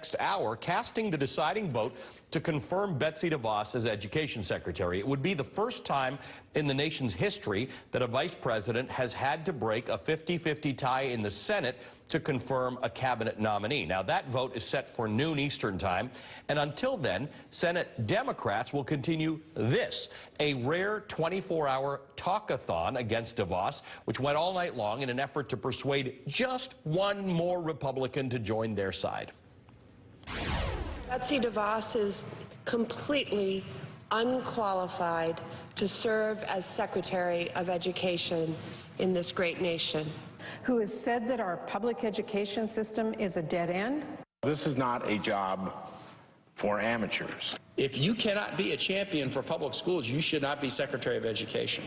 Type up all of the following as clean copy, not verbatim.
Next hour, casting the deciding vote to confirm Betsy DeVos as Education Secretary. It would be the first time in the nation's history that a vice president has had to break a 50-50 tie in the Senate to confirm a cabinet nominee. Now, that vote is set for noon Eastern time, and until then, Senate Democrats will continue this, a rare 24-hour talkathon against DeVos, which went all night long in an effort to persuade just one more Republican to join their side. Betsy DeVos is completely unqualified to serve as Secretary of Education in this great nation. Who has said that our public education system is a dead end? This is not a job for amateurs. If you cannot be a champion for public schools, you should not be Secretary of Education.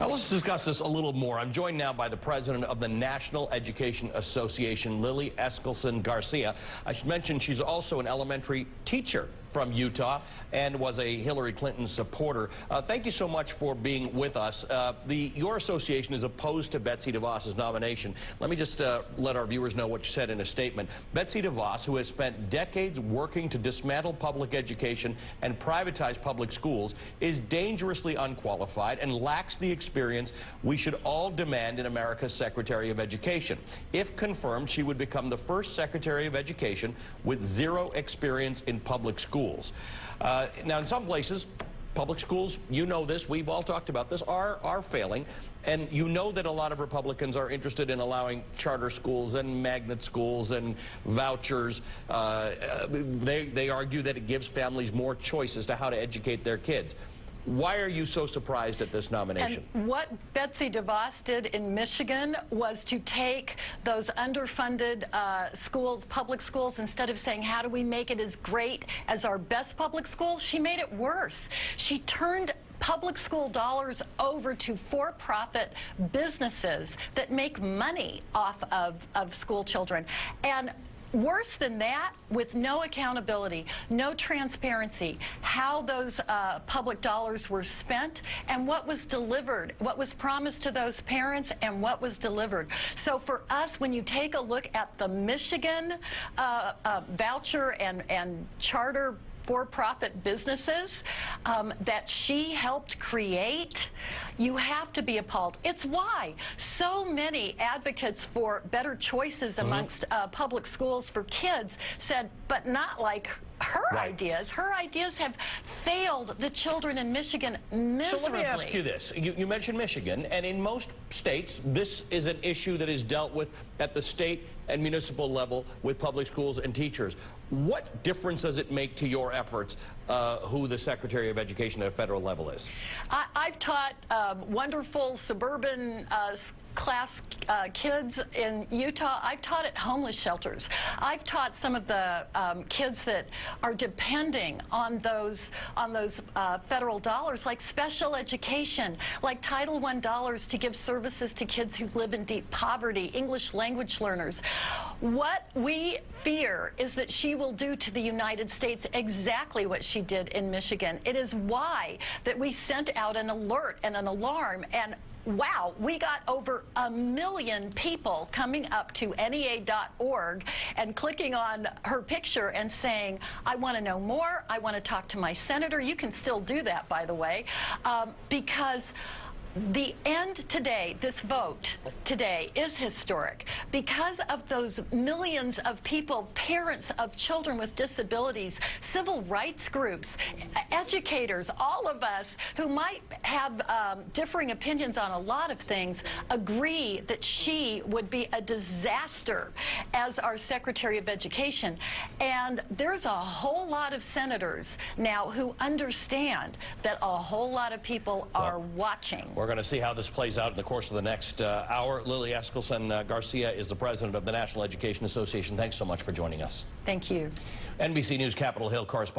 Now, let's discuss this a little more. I'm joined now by the president of the National Education Association, Eskelsen García. I should mention she's also an elementary teacher from Utah and was a Hillary Clinton supporter. Thank you so much for being with us. Your association is opposed to Betsy DeVos's nomination. Let me just let our viewers know what you said in a statement. Betsy DeVos, who has spent decades working to dismantle public education and privatize public schools, is dangerously unqualified and lacks the experience we should all demand in America's Secretary of Education. If confirmed, she would become the first Secretary of Education with zero experience in public schools. Now, in some places, public schools, you know this, we've all talked about this, are failing. And you know that a lot of Republicans are interested in allowing charter schools and magnet schools and vouchers. They argue that it gives families more choice as to how to educate their kids. Why are you so surprised at this nomination? And what Betsy DeVos did in Michigan was to take those underfunded schools, public schools, instead of saying, how do we make it as great as our best public schools? She made it worse. She turned public school dollars over to for-profit businesses that make money off of school children. And worse than that, with no accountability, no transparency, how those public dollars were spent and what was delivered, what was promised to those parents and what was delivered. So for us, when you take a look at the Michigan voucher and charter for-profit businesses that she helped create, you have to be appalled. It's why so many advocates for better choices amongst public schools for kids said, but not like her ideas. Her ideas have failed the children in Michigan miserably. So let me ask you this. You mentioned Michigan, and in most states, this is an issue that is dealt with at the state and municipal level with public schools and teachers. What difference does it make to your efforts who the Secretary of Education at a federal level is? I've taught wonderful suburban class kids in Utah. I've taught at homeless shelters. I've taught some of the kids that are depending on those federal dollars, like special education, like Title I dollars to give services to kids who live in deep poverty, English language learners. What we fear is that she will do to the United States exactly what she did in Michigan. It is why that we sent out an alert and an alarm, and wow, we got over 1 million people coming up to NEA.org and clicking on her picture and saying, I want to know more, I want to talk to my senator. You can still do that, by the way, because the end today, this vote today, is historic because of those millions of people, parents of children with disabilities, civil rights groups, educators, all of us who might have differing opinions on a lot of things, agree that she would be a disaster as our Secretary of Education. And there's a whole lot of senators now who understand that a whole lot of people are watching. We're going to see how this plays out in the course of the next hour. Eskelsen García is the president of the National Education Association. Thanks so much for joining us. Thank you. NBC News Capitol Hill correspondent.